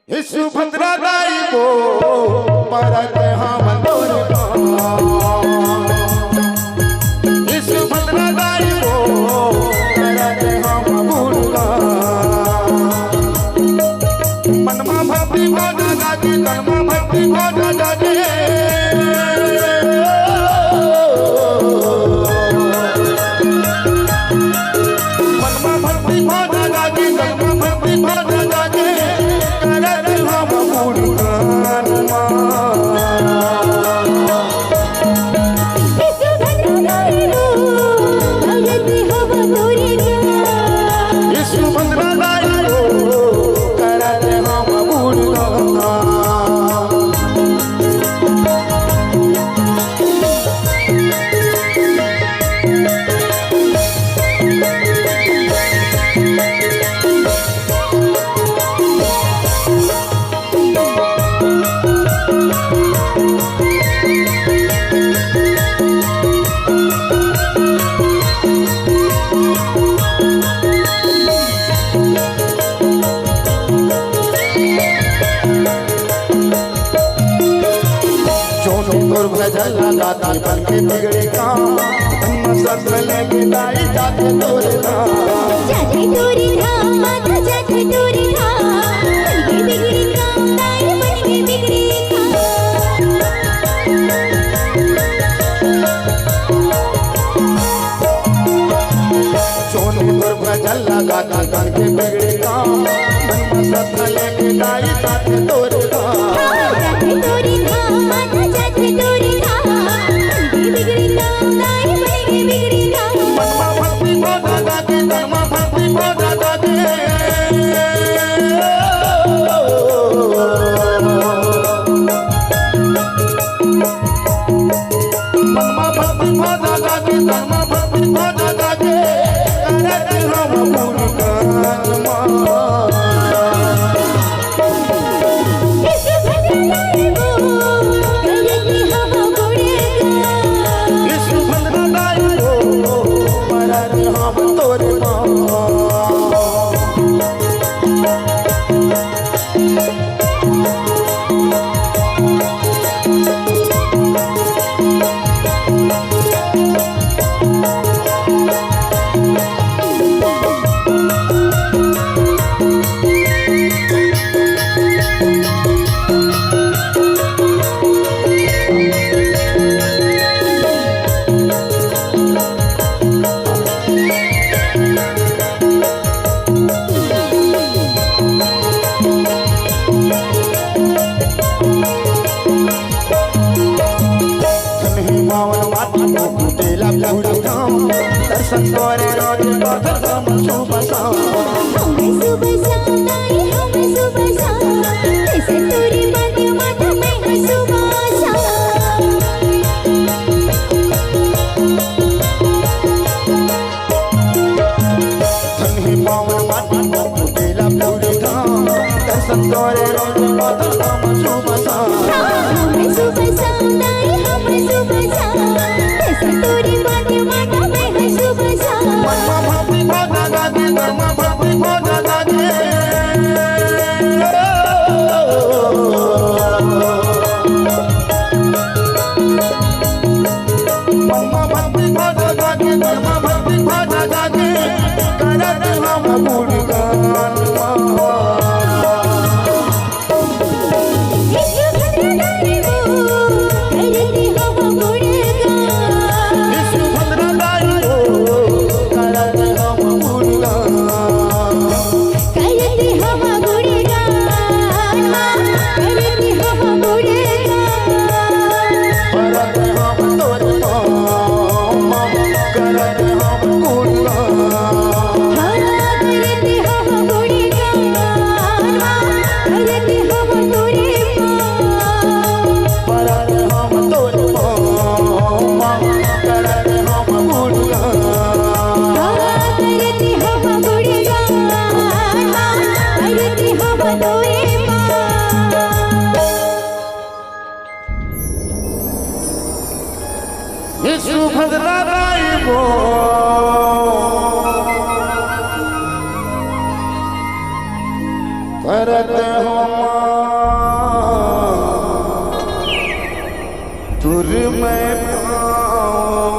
सुभद्रा दाई को परत हम तोर सुभद्रा दाई को परत हम बुड़गा मनमा भक्ति भागा जागे तनमा भक्ति भागा जागे मनमा भक्ति भागा जागे तनमा भक्ति भागा जागे लगाता बन के बिगड़े काम सत्र लेके लाई जाते तोरे धाम जाते तोरे धाम माता जाते तोरे धाम बन के बिगड़े काम लाई बन के बिगड़े सोनू तोर भजन लगाता बन के बिगड़े काम सत्र लेके लाई जाते तोरे धाम जाते तोरे धाम माता जाते तोरे दर्शन करे रोज पत्थर हम सुबह शाम हमें सुबह शाम नहीं हमें सुबह शाम ऐसे तोरी बातें माथा में है सुबह शाम धनी पावन माटी को बेला पूरी धाम दर्शन करे रोज पत्थर हम सुबह शाम हमें सुबह शाम नहीं हमें सुबह शाम ऐसे तोरी बातें माथा में मनमा भक्ति भागा जागे धर्म भक्ति भागा जागे मनमा भक्ति भागा जागे धर्म भक्ति भागा जागे करत हम गुणगान सुभद्रा दाई को करत हो तुर में पाओ